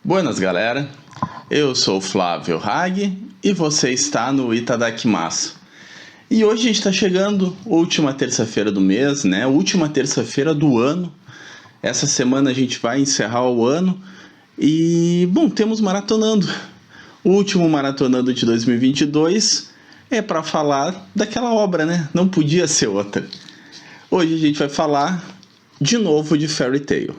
Buenas, galera. Eu sou o Flávio Hag e você está no Itadakimasu. E hoje a gente está chegando, última terça-feira do mês, né? Última terça-feira do ano. Essa semana a gente vai encerrar o ano e, bom, temos maratonando. O último maratonando de 2022 é para falar daquela obra, né? Não podia ser outra. Hoje a gente vai falar de novo de Fairy Tail.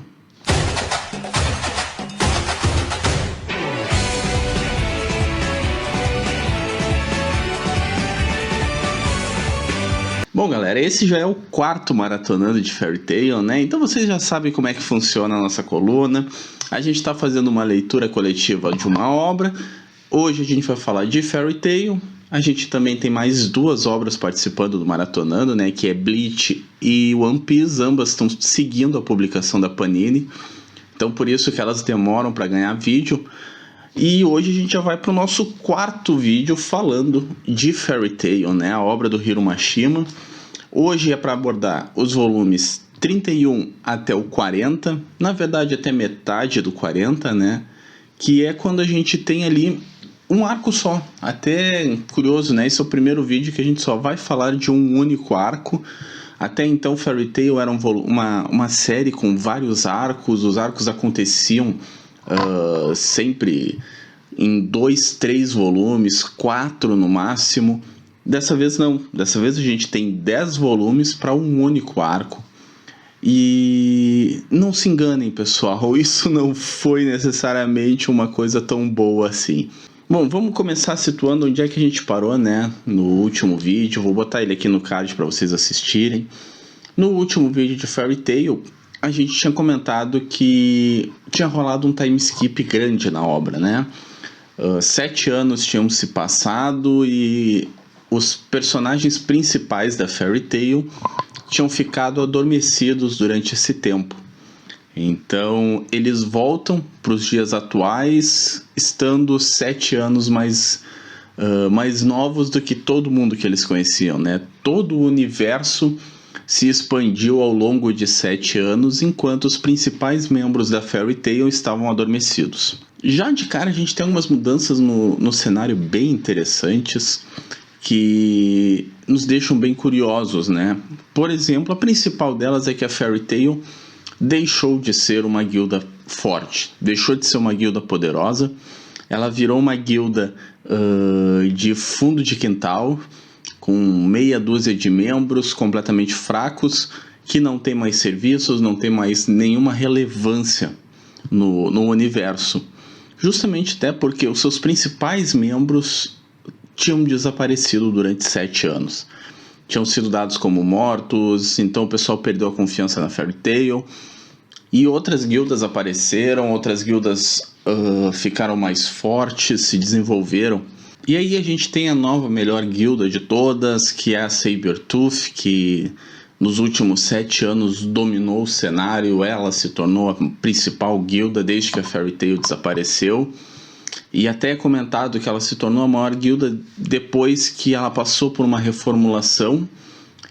Bom, galera, esse já é o quarto maratonando de Fairy Tail, né? Então vocês já sabem como é que funciona a nossa coluna. A gente está fazendo uma leitura coletiva de uma obra. Hoje a gente vai falar de Fairy Tail. A gente também tem mais duas obras participando do maratonando, né? Que é Bleach e One Piece. Ambas estão seguindo a publicação da Panini. Então por isso que elas demoram para ganhar vídeo. E hoje a gente já vai para o nosso quarto vídeo falando de Fairy Tail, né? A obra do Hiro Mashima. Hoje é para abordar os volumes 31 até o 40, na verdade até metade do 40, né? Que é quando a gente tem ali um arco só. Até curioso, né? Esse é o primeiro vídeo que a gente só vai falar de um único arco. Até então Fairy Tail era uma série com vários arcos. Os arcos aconteciam sempre em 2, 3 volumes, 4 no máximo. Dessa vez não, dessa vez a gente tem 10 volumes para um único arco. E não se enganem, pessoal, isso não foi necessariamente uma coisa tão boa assim. Bom, vamos começar situando onde é que a gente parou, né, no último vídeo. Vou botar ele aqui no card para vocês assistirem. No último vídeo de Fairy Tail, a gente tinha comentado que tinha rolado um time skip grande na obra, né? 7 anos tinham se passado e os personagens principais da Fairy Tail tinham ficado adormecidos durante esse tempo. Então eles voltam para os dias atuais, estando 7 anos mais novos do que todo mundo que eles conheciam, né? Todo o universo se expandiu ao longo de 7 anos, enquanto os principais membros da Fairy Tail estavam adormecidos. Já de cara a gente tem algumas mudanças no cenário bem interessantes, que nos deixam bem curiosos, né? Por exemplo, a principal delas é que a Fairy Tail deixou de ser uma guilda forte, deixou de ser uma guilda poderosa, ela virou uma guilda de fundo de quintal, com meia dúzia de membros completamente fracos, que não tem mais serviços, não tem mais nenhuma relevância no universo. Justamente até porque os seus principais membros tinham desaparecido durante 7 anos. Tinham sido dados como mortos, então o pessoal perdeu a confiança na Fairy Tail. E outras guildas apareceram, outras guildas ficaram mais fortes, se desenvolveram. E aí a gente tem a nova melhor guilda de todas, que é a Sabertooth, que nos últimos 7 anos dominou o cenário. Ela se tornou a principal guilda desde que a Fairy Tail desapareceu. E até é comentado que ela se tornou a maior guilda depois que ela passou por uma reformulação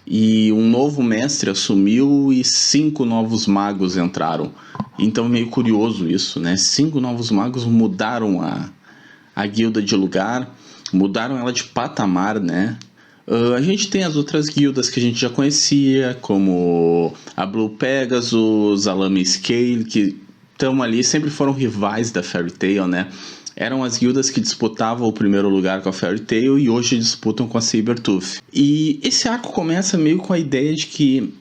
e um novo mestre assumiu e 5 novos magos entraram. Então é meio curioso isso, né? 5 novos magos mudaram a guilda de lugar, mudaram ela de patamar, né? A gente tem as outras guildas que a gente já conhecia, como a Blue Pegasus, a Lama Scale, que estão ali, sempre foram rivais da Fairy Tail, né? Eram as guildas que disputavam o primeiro lugar com a Fairy Tail e hoje disputam com a Sabertooth. E esse arco começa meio com a ideia de que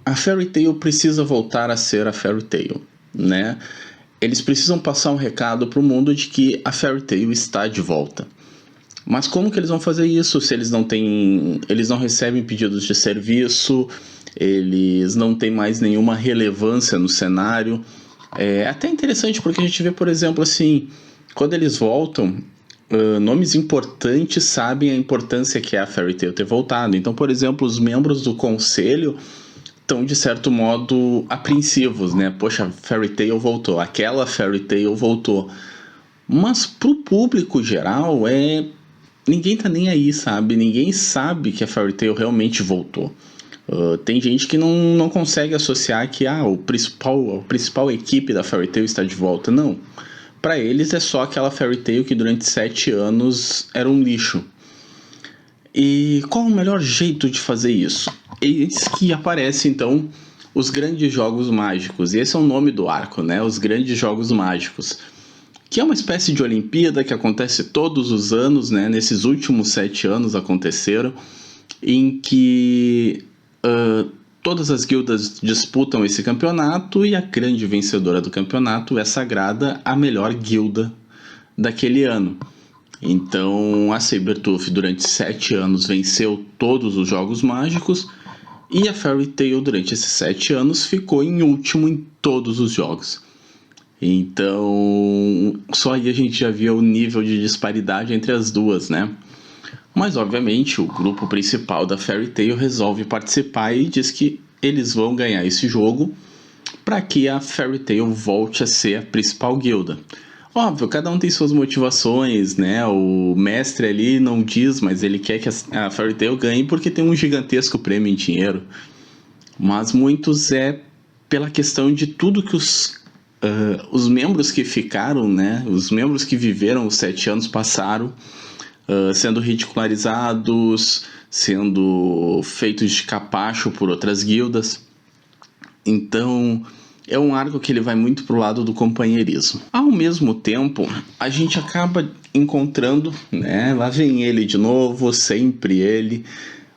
a Fairy Tail precisa voltar a ser a Fairy Tail, né? Eles precisam passar um recado para o mundo de que a Fairy Tail está de volta. Mas como que eles vão fazer isso se eles não recebem pedidos de serviço, eles não têm mais nenhuma relevância no cenário? É até interessante porque a gente vê, por exemplo, assim, quando eles voltam, nomes importantes sabem a importância que é a Fairy Tail ter voltado. Então, por exemplo, os membros do conselho estão, de certo modo, apreensivos, né? Poxa, a Fairy Tail voltou, aquela Fairy Tail voltou. Mas pro público geral, ninguém tá nem aí, sabe? Ninguém sabe que a Fairy Tail realmente voltou. Tem gente que não consegue associar que a principal equipe da Fairy Tail está de volta. Não. para eles é só aquela Fairy Tail que durante 7 anos era um lixo. E qual o melhor jeito de fazer isso? Eis que aparece então os Grandes Jogos Mágicos, e esse é o nome do arco, né? Os Grandes Jogos Mágicos, que é uma espécie de Olimpíada que acontece todos os anos, né? Nesses últimos 7 anos aconteceram, em que todas as guildas disputam esse campeonato e a grande vencedora do campeonato é sagrada a melhor guilda daquele ano. Então a Sabertooth durante 7 anos venceu todos os jogos mágicos e a Fairy Tail durante esses 7 anos ficou em último em todos os jogos. Então só aí a gente já via o nível de disparidade entre as duas, né? Mas obviamente o grupo principal da Fairy Tail resolve participar e diz que eles vão ganhar esse jogo para que a Fairy Tail volte a ser a principal guilda. Óbvio, cada um tem suas motivações, né? O mestre ali não diz, mas ele quer que a Fairy Tail ganhe porque tem um gigantesco prêmio em dinheiro. Mas muitos é pela questão de tudo que os membros que ficaram, né? Os membros que viveram os 7 anos passaram, sendo ridicularizados, sendo feitos de capacho por outras guildas. Então é um arco que ele vai muito pro lado do companheirismo. Ao mesmo tempo, a gente acaba encontrando, né? Lá vem ele de novo, sempre ele.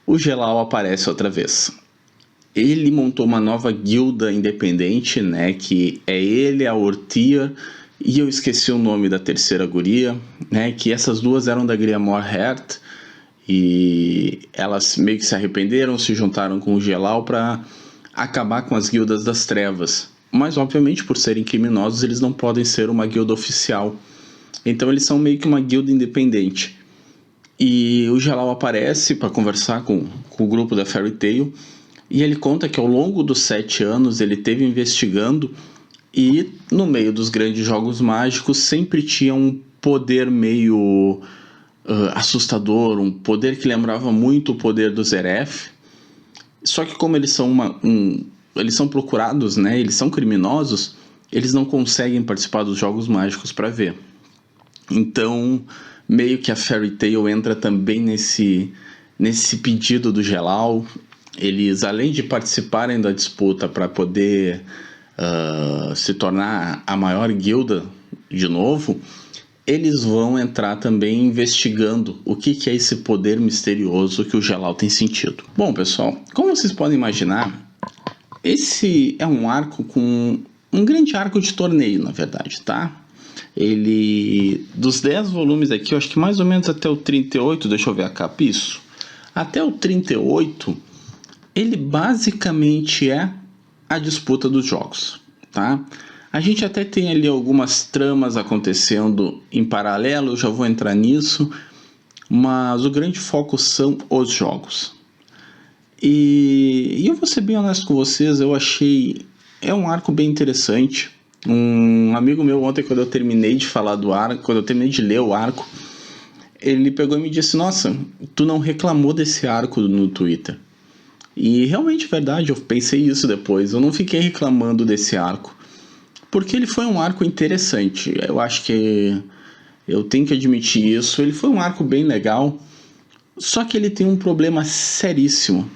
O Gelal aparece outra vez. Ele montou uma nova guilda independente, né? Que é ele, a Ortia, e eu esqueci o nome da terceira guria, né? Que essas duas eram da Griamore Heart. E elas meio que se arrependeram, se juntaram com o Gelal para acabar com as guildas das trevas. Mas obviamente por serem criminosos eles não podem ser uma guilda oficial. Então eles são meio que uma guilda independente. E o Gelal aparece para conversar com o grupo da Fairy Tail. E ele conta que ao longo dos 7 anos ele esteve investigando. E no meio dos grandes jogos mágicos sempre tinha um poder meio assustador. Um poder que lembrava muito o poder do Zeref. Só que como eles são eles são procurados, né? Eles são criminosos, eles não conseguem participar dos jogos mágicos para ver. Então, meio que a Fairy Tail entra também nesse pedido do Gelal. Eles, além de participarem da disputa para poder se tornar a maior guilda de novo, eles vão entrar também investigando o que é esse poder misterioso que o Gelal tem sentido. Bom, pessoal, como vocês podem imaginar, esse é um arco com um grande arco de torneio, na verdade, tá? Ele, dos 10 volumes aqui, eu acho que mais ou menos até o 38, deixa eu ver a capa, isso. Até o 38, ele basicamente é a disputa dos jogos, tá? A gente até tem ali algumas tramas acontecendo em paralelo, eu já vou entrar nisso, mas o grande foco são os jogos. E eu vou ser bem honesto com vocês, eu achei... É um arco bem interessante. Um amigo meu ontem, quando eu terminei de falar do arco, quando eu terminei de ler o arco, ele pegou e me disse, nossa, tu não reclamou desse arco no Twitter. E realmente é verdade, eu pensei isso depois, eu não fiquei reclamando desse arco. Porque ele foi um arco interessante, eu acho que eu tenho que admitir isso, ele foi um arco bem legal, só que ele tem um problema seríssimo,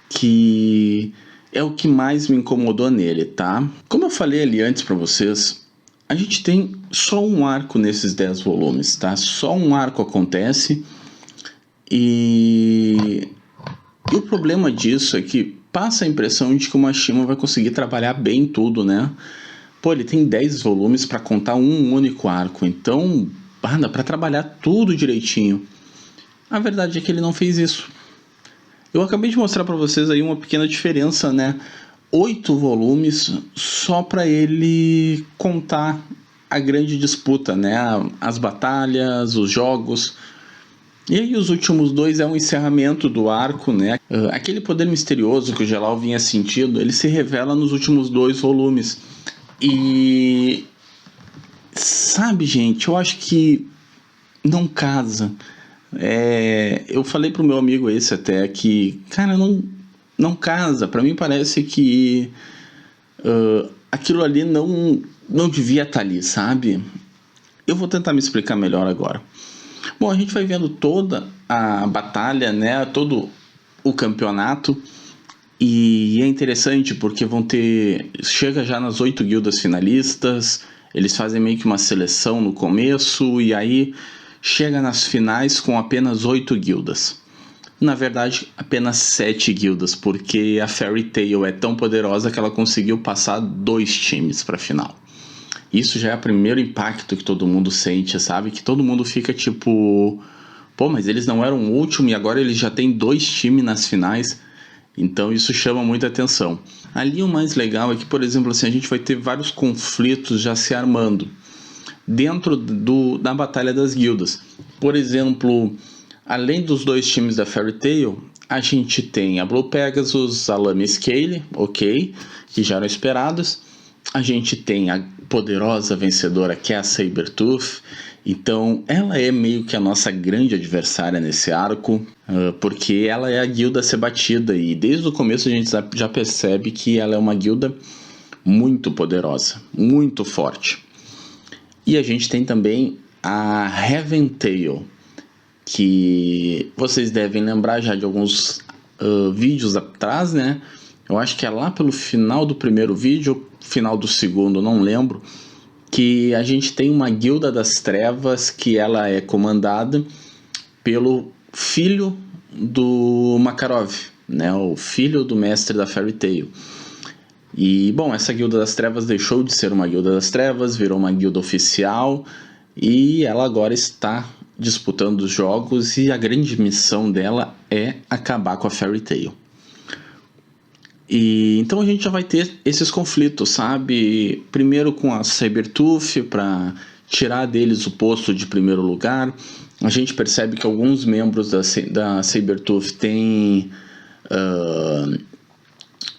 que é o que mais me incomodou nele, tá? Como eu falei ali antes pra vocês, a gente tem só um arco nesses 10 volumes, tá? Só um arco acontece, e o problema disso é que passa a impressão de que o Mashima vai conseguir trabalhar bem tudo, né? Pô, ele tem 10 volumes para contar um único arco, então dá para trabalhar tudo direitinho. A verdade é que ele não fez isso. Eu acabei de mostrar para vocês aí uma pequena diferença, né? 8 volumes só para ele contar a grande disputa, né? As batalhas, os jogos. E aí os últimos 2 é um encerramento do arco, né? Aquele poder misterioso que o Gelal vinha sentindo, ele se revela nos últimos 2 volumes. E sabe, gente, eu acho que não casa. Eu falei pro meu amigo esse até que, cara, não casa. Pra mim parece que aquilo ali não devia estar ali, sabe? Eu vou tentar me explicar melhor agora. Bom, a gente vai vendo toda a batalha, né, todo o campeonato, e é interessante porque chega já nas 8 guildas finalistas, eles fazem meio que uma seleção no começo, e aí chega nas finais com apenas 8 guildas. Na verdade, apenas 7 guildas, porque a Fairy Tail é tão poderosa que ela conseguiu passar 2 times para a final. Isso já é o primeiro impacto que todo mundo sente, sabe? Que todo mundo fica tipo... Pô, mas eles não eram o último e agora eles já têm 2 times nas finais. Então isso chama muita atenção. Ali o mais legal é que, por exemplo, assim, a gente vai ter vários conflitos já se armando dentro da batalha das guildas. Por exemplo... Além dos 2 times da Fairy Tail, a gente tem a Blue Pegasus, a Lamy Scale, ok, que já eram esperados. A gente tem a poderosa vencedora, que é a Sabertooth. Então, ela é meio que a nossa grande adversária nesse arco, porque ela é a guilda a ser batida. E desde o começo a gente já percebe que ela é uma guilda muito poderosa, muito forte. E a gente tem também a Heaven Tail, que vocês devem lembrar já de alguns vídeos atrás, né? Eu acho que é lá pelo final do primeiro vídeo, final do segundo, não lembro, que a gente tem uma guilda das trevas que ela é comandada pelo filho do Makarov, né? O filho do mestre da Fairy Tail. E, bom, essa guilda das trevas deixou de ser uma guilda das trevas, virou uma guilda oficial e ela agora está disputando os jogos e a grande missão dela é acabar com a Fairy Tail. E então a gente já vai ter esses conflitos, sabe? Primeiro com a Sabertooth para tirar deles o posto de primeiro lugar. A gente percebe que alguns membros da Sabertooth têm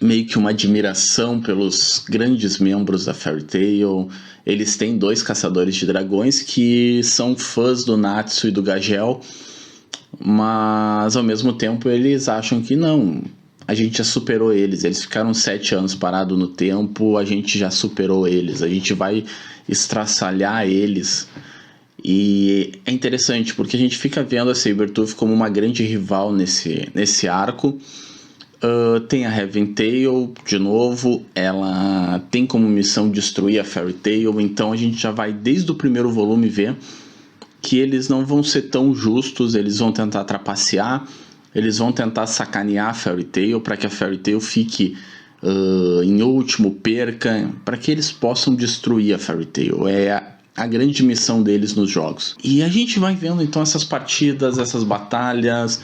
meio que uma admiração pelos grandes membros da Fairy Tail. Eles têm 2 caçadores de dragões que são fãs do Natsu e do Gagel, mas ao mesmo tempo eles acham que não, a gente já superou eles. Eles ficaram 7 anos parados no tempo, a gente já superou eles, a gente vai estraçalhar eles. E é interessante porque a gente fica vendo a Sabertooth como uma grande rival nesse arco. Tem a Heaven Tail, de novo, ela tem como missão destruir a Fairy Tail, então a gente já vai desde o primeiro volume ver que eles não vão ser tão justos, eles vão tentar trapacear, eles vão tentar sacanear a Fairy Tail para que a Fairy Tail fique em último, perca, para que eles possam destruir a Fairy Tail. É a grande missão deles nos jogos. E a gente vai vendo então essas partidas, essas batalhas...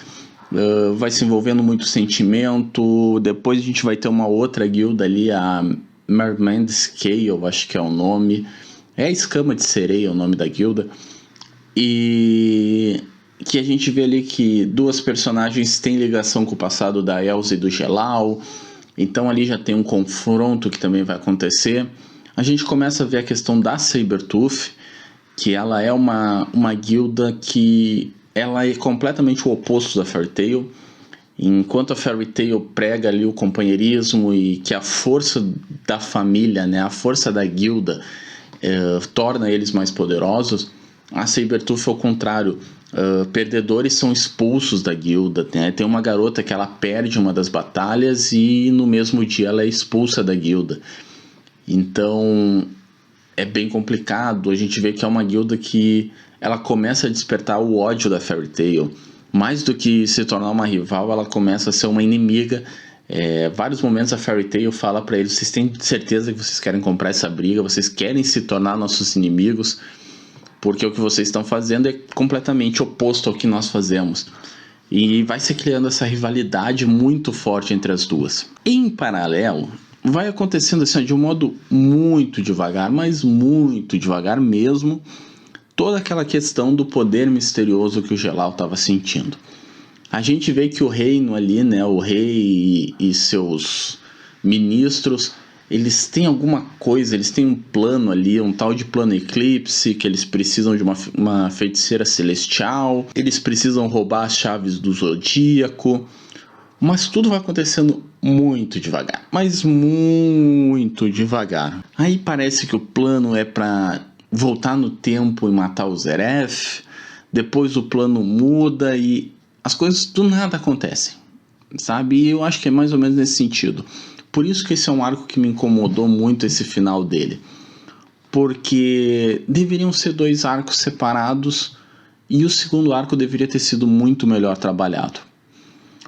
vai se envolvendo muito sentimento. Depois a gente vai ter uma outra guilda ali, a Mermaid Scale, acho que é o nome. É a escama de sereia o nome da guilda. E que a gente vê ali que 2 personagens têm ligação com o passado da Elsa e do Gelal. Então ali já tem um confronto que também vai acontecer. A gente começa a ver a questão da Sabertooth, que ela é uma guilda que... ela é completamente o oposto da Fairy Tail. Enquanto a Fairy Tail prega ali o companheirismo e que a força da família, né, a força da guilda torna eles mais poderosos, a Sabertooth é o contrário. Perdedores são expulsos da guilda, né? Tem uma garota que ela perde uma das batalhas e no mesmo dia ela é expulsa da guilda. Então é bem complicado. A gente vê que é uma guilda que ela começa a despertar o ódio da Fairy Tail. Mais do que se tornar uma rival, ela começa a ser uma inimiga. Vários momentos a Fairy Tail fala para eles: vocês têm certeza que vocês querem comprar essa briga? Vocês querem se tornar nossos inimigos? Porque o que vocês estão fazendo é completamente oposto ao que nós fazemos. E vai se criando essa rivalidade muito forte entre as duas. Em paralelo, vai acontecendo assim, de um modo muito devagar, mas muito devagar mesmo, toda aquela questão do poder misterioso que o Gelal estava sentindo. A gente vê que o reino ali, né, o rei e seus ministros, eles têm alguma coisa, eles têm um plano ali, um tal de plano eclipse, que eles precisam de uma feiticeira celestial, eles precisam roubar as chaves do zodíaco, mas tudo vai acontecendo muito devagar, mas muito devagar. Aí parece que o plano é para voltar no tempo e matar o Zeref, depois o plano muda e as coisas do nada acontecem, sabe? E eu acho que é mais ou menos nesse sentido. Por isso que esse é um arco que me incomodou muito, esse final dele. Porque deveriam ser 2 arcos separados e o segundo arco deveria ter sido muito melhor trabalhado.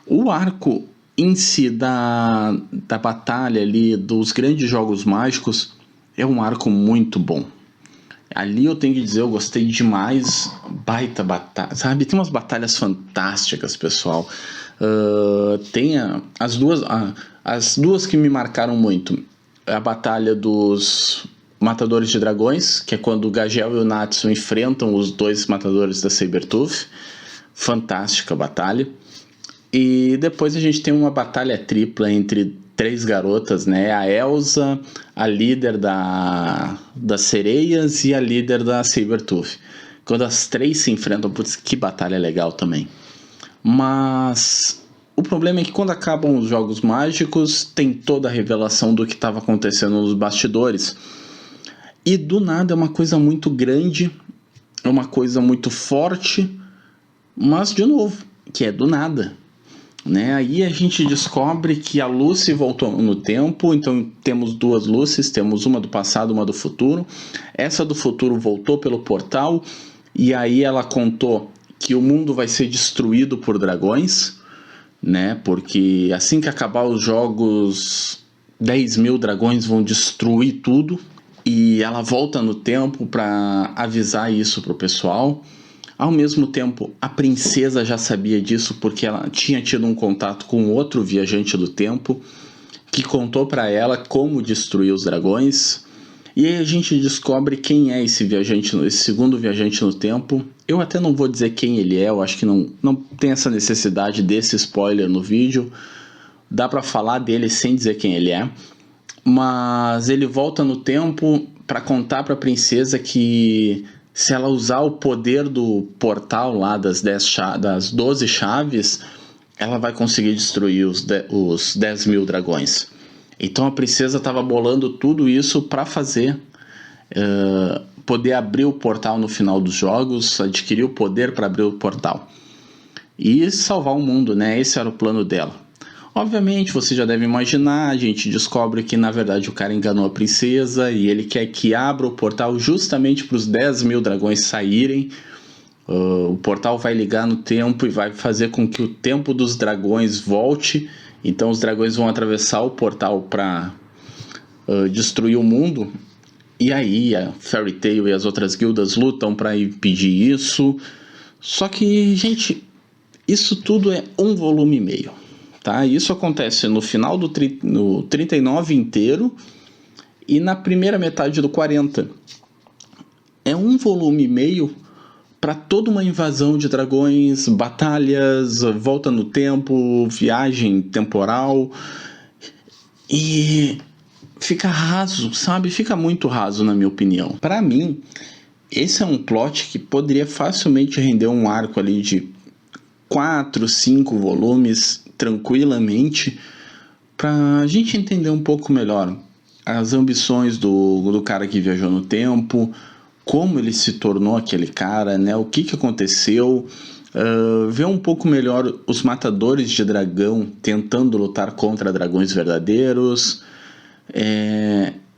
O arco em si da batalha ali, dos grandes jogos mágicos, é um arco muito bom. Ali eu tenho que dizer, eu gostei demais, baita batalha, sabe? Tem umas batalhas fantásticas, pessoal. Tem as duas que me marcaram muito. A batalha dos Matadores de Dragões, que é quando o Gagel e o Natsu enfrentam os 2 matadores da Sabertooth. Fantástica batalha. E depois a gente tem uma batalha tripla entre 3 garotas, né? A Elsa, a líder das sereias e a líder da Sabertooth. Quando as 3 se enfrentam, putz, que batalha legal também. Mas o problema é que quando acabam os jogos mágicos, tem toda a revelação do que estava acontecendo nos bastidores. E do nada é uma coisa muito grande, é uma coisa muito forte, mas de novo, que é do nada. Né? Aí a gente descobre que a Lucy voltou no tempo, então temos 2 Lucies, temos uma do passado, uma do futuro. Essa do futuro voltou pelo portal e aí ela contou que o mundo vai ser destruído por dragões, né? Porque assim que acabar os jogos, 10.000 dragões vão destruir tudo. E ela volta no tempo para avisar isso pro pessoal. Ao mesmo tempo, a princesa já sabia disso porque ela tinha tido um contato com outro viajante do tempo que contou para ela como destruir os dragões. E aí a gente descobre quem é esse viajante, esse segundo viajante no tempo. Eu até não vou dizer quem ele é, eu acho que não tem essa necessidade desse spoiler no vídeo. Dá para falar dele sem dizer quem ele é. Mas ele volta no tempo para contar para a princesa que se ela usar o poder do portal lá das 12 chaves, ela vai conseguir destruir os 10.000 dragões. Então a princesa estava bolando tudo isso para fazer poder abrir o portal no final dos jogos, adquirir o poder para abrir o portal e salvar o mundo, né? Esse era o plano dela. Obviamente, você já deve imaginar, a gente descobre que na verdade o cara enganou a princesa e ele quer que abra o portal justamente para os 10.000 dragões saírem. O portal vai ligar no tempo e vai fazer com que o tempo dos dragões volte. Então os dragões vão atravessar o portal para destruir o mundo. E aí a Fairy Tail e as outras guildas lutam para impedir isso. Só que, gente, isso tudo é 1 volume e meio. Tá? Isso acontece no final do no 39 inteiro e na primeira metade do 40. É 1 volume e meio para toda uma invasão de dragões, batalhas, volta no tempo, viagem temporal. E fica raso, sabe? Fica muito raso, na minha opinião. Para mim, esse é um plot que poderia facilmente render um arco ali de 4, 5 volumes tranquilamente, para a gente entender um pouco melhor as ambições do cara que viajou no tempo, como ele se tornou aquele cara, né? O que aconteceu, ver um pouco melhor os matadores de dragão tentando lutar contra dragões verdadeiros.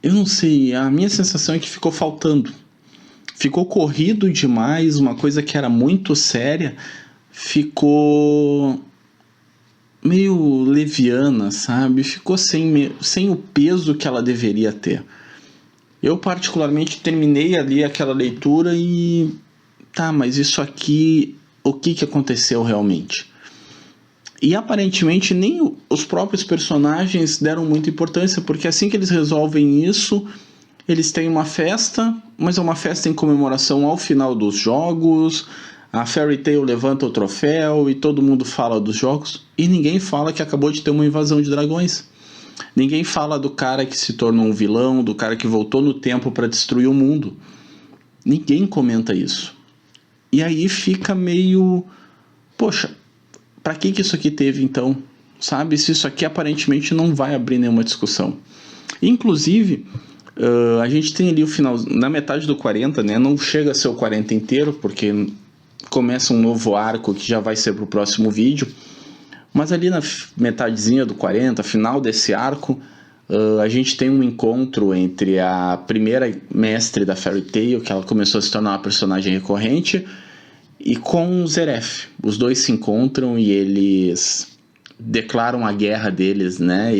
Eu não sei, a minha sensação é que ficou faltando. Ficou corrido demais, uma coisa que era muito séria ficou meio leviana, sabe? Ficou sem o peso que ela deveria ter. Eu particularmente terminei ali aquela leitura e... Tá, mas isso aqui... O que aconteceu realmente? E aparentemente nem os próprios personagens deram muita importância, porque assim que eles resolvem isso, eles têm uma festa, mas é uma festa em comemoração ao final dos jogos. A Fairy Tail levanta o troféu e todo mundo fala dos jogos e ninguém fala que acabou de ter uma invasão de dragões. Ninguém fala do cara que se tornou um vilão, do cara que voltou no tempo para destruir o mundo. Ninguém comenta isso. E aí fica meio... Poxa, para que isso aqui teve então? Sabe? Se isso aqui aparentemente não vai abrir nenhuma discussão. Inclusive, A gente tem ali o final, na metade do 40, né? Não chega a ser o 40 inteiro, porque começa um novo arco que já vai ser pro próximo vídeo. Mas ali na metadezinha do 40, final desse arco, a gente tem um encontro entre a primeira mestre da Fairy Tail, que ela começou a se tornar uma personagem recorrente, e com o Zeref. Os dois se encontram e eles declaram a guerra deles, né?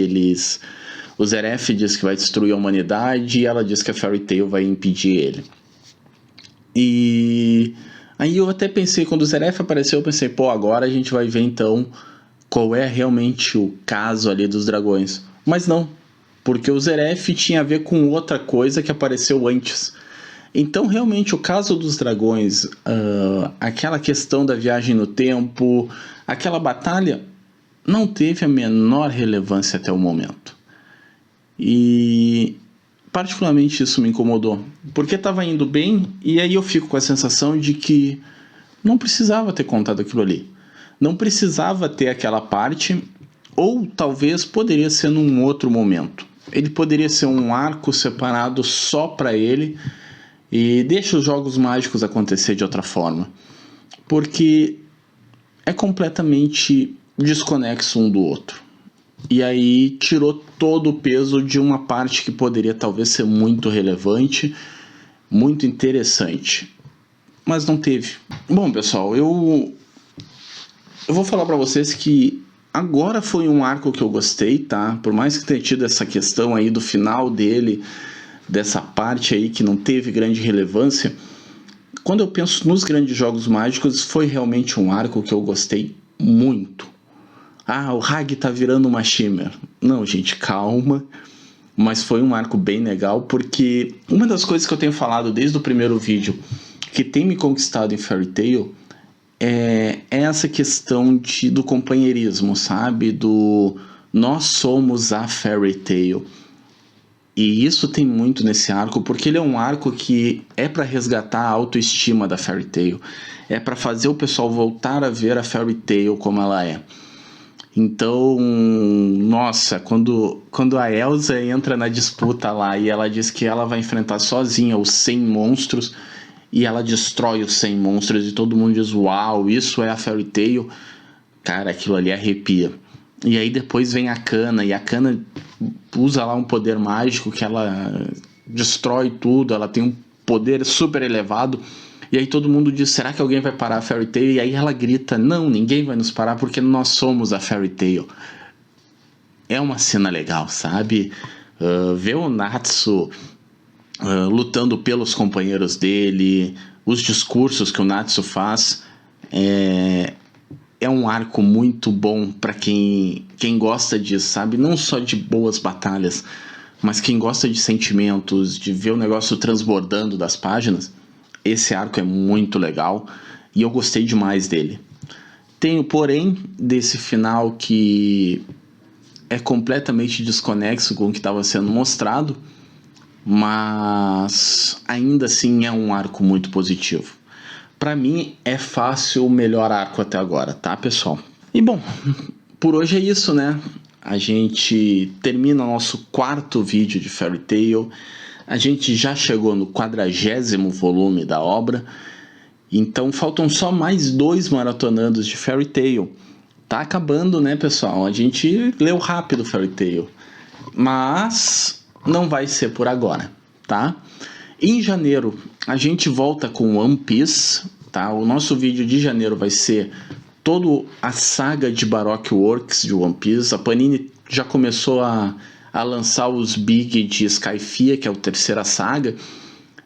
O Zeref diz que vai destruir a humanidade e ela diz que a Fairy Tail vai impedir ele. E aí eu até pensei, quando o Zeref apareceu, eu pensei, pô, agora a gente vai ver então qual é realmente o caso ali dos dragões. Mas não, porque o Zeref tinha a ver com outra coisa que apareceu antes. Então, realmente, o caso dos dragões, aquela questão da viagem no tempo, aquela batalha, não teve a menor relevância até o momento. E, particularmente, isso me incomodou. Porque estava indo bem, e aí eu fico com a sensação de que não precisava ter contado aquilo ali. Não precisava ter aquela parte, ou talvez poderia ser num outro momento. Ele poderia ser um arco separado só para ele e deixa os jogos mágicos acontecer de outra forma. Porque é completamente desconexo um do outro. E aí tirou todo o peso de uma parte que poderia talvez ser muito relevante, muito interessante. Mas não teve. Bom, pessoal, eu vou falar para vocês que agora foi um arco que eu gostei, tá? Por mais que tenha tido essa questão aí do final dele, dessa parte aí que não teve grande relevância, quando eu penso nos grandes jogos mágicos, foi realmente um arco que eu gostei muito. Ah, o Hag tá virando uma Shimmer. Não, gente, calma. Mas foi um arco bem legal, porque uma das coisas que eu tenho falado desde o primeiro vídeo, que tem me conquistado em Fairy Tail, é essa questão do companheirismo, sabe? Do nós somos a Fairy Tail. E isso tem muito nesse arco, porque ele é um arco que é para resgatar a autoestima da Fairy Tail. É para fazer o pessoal voltar a ver a Fairy Tail como ela é. Então, nossa, quando a Elsa entra na disputa lá e ela diz que ela vai enfrentar sozinha os 100 monstros e ela destrói os 100 monstros e todo mundo diz, uau, isso é a Fairy Tail. Cara, aquilo ali arrepia. E aí depois vem a Kana, e a Kana usa lá um poder mágico que ela destrói tudo, ela tem um poder super elevado. E aí todo mundo diz, será que alguém vai parar a Fairy Tail? E aí ela grita, não, ninguém vai nos parar porque nós somos a Fairy Tail. É uma cena legal, sabe? Ver o Natsu lutando pelos companheiros dele, os discursos que o Natsu faz, é um arco muito bom para quem gosta disso, sabe? Não só de boas batalhas, mas quem gosta de sentimentos, de ver o negócio transbordando das páginas. Esse arco é muito legal e eu gostei demais dele. Tenho, porém, desse final que é completamente desconexo com o que estava sendo mostrado, mas ainda assim é um arco muito positivo. Pra mim é fácil o melhor arco até agora, tá, pessoal? E bom, por hoje é isso, né? A gente termina o nosso 4º vídeo de Fairy Tail. A gente já chegou no 40º volume da obra. Então faltam só mais 2 maratonandos de Fairy Tail. Tá acabando, né, pessoal? A gente leu rápido Fairy Tail. Mas não vai ser por agora, tá? Em janeiro a gente volta com One Piece, tá? O nosso vídeo de janeiro vai ser toda a saga de Baroque Works de One Piece. A Panini já começou a lançar os Big de Skypiea, que é a 3ª saga.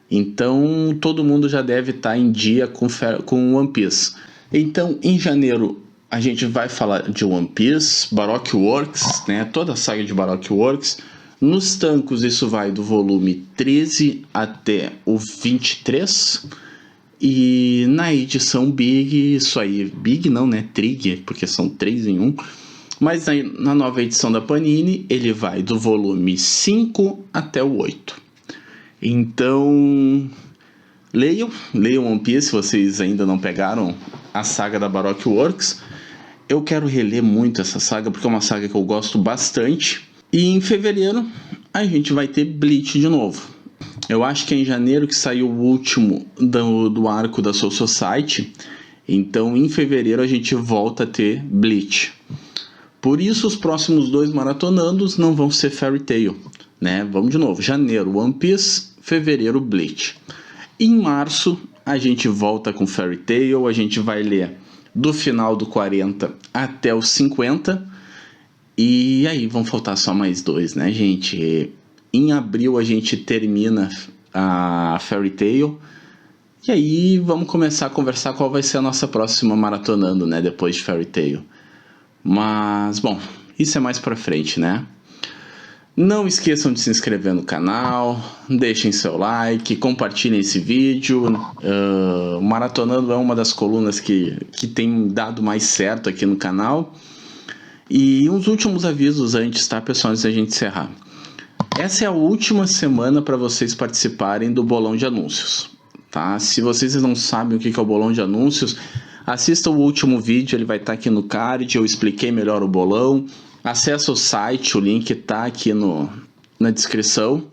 Então todo mundo já deve estar em dia com One Piece. Então em janeiro a gente vai falar de One Piece, Baroque Works, né? Toda a saga de Baroque Works. Nos tancos isso vai do volume 13 até o 23. E na edição Big, isso aí, Big não, né? Trig, porque são 3 em 1. Mas na nova edição da Panini, ele vai do volume 5 até o 8. Então, leiam One Piece se vocês ainda não pegaram a saga da Baroque Works. Eu quero reler muito essa saga, porque é uma saga que eu gosto bastante. E em fevereiro a gente vai ter Bleach de novo. Eu acho que é em janeiro que saiu o último do arco da Soul Society. Então em fevereiro a gente volta a ter Bleach. Por isso os próximos 2 maratonandos não vão ser Fairy Tail, né? Vamos de novo, janeiro One Piece, fevereiro Bleach. Em março a gente volta com Fairy Tail, a gente vai ler do final do 40 até os 50. E aí vão faltar só mais 2, né, gente? Em abril a gente termina a Fairy Tail. E aí vamos começar a conversar qual vai ser a nossa próxima maratonando, né? Depois de Fairy Tail. Mas, bom, isso é mais pra frente, né? Não esqueçam de se inscrever no canal, deixem seu like, compartilhem esse vídeo. Maratonando é uma das colunas que tem dado mais certo aqui no canal. E uns últimos avisos antes, tá, pessoal, antes da gente encerrar. Essa é a última semana para vocês participarem do bolão de anúncios, tá? Se vocês não sabem o que é o bolão de anúncios, assista o último vídeo, ele vai estar aqui no card, eu expliquei melhor o bolão. Acesse o site, o link está aqui na descrição.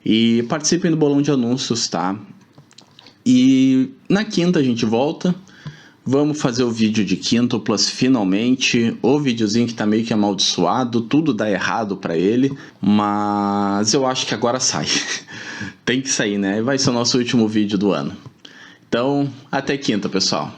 E participem do bolão de anúncios, tá? E na quinta a gente volta. Vamos fazer o vídeo de quíntuplas finalmente. O videozinho que tá meio que amaldiçoado, tudo dá errado para ele. Mas eu acho que agora sai. Tem que sair, né? Vai ser o nosso último vídeo do ano. Então, até quinta, pessoal.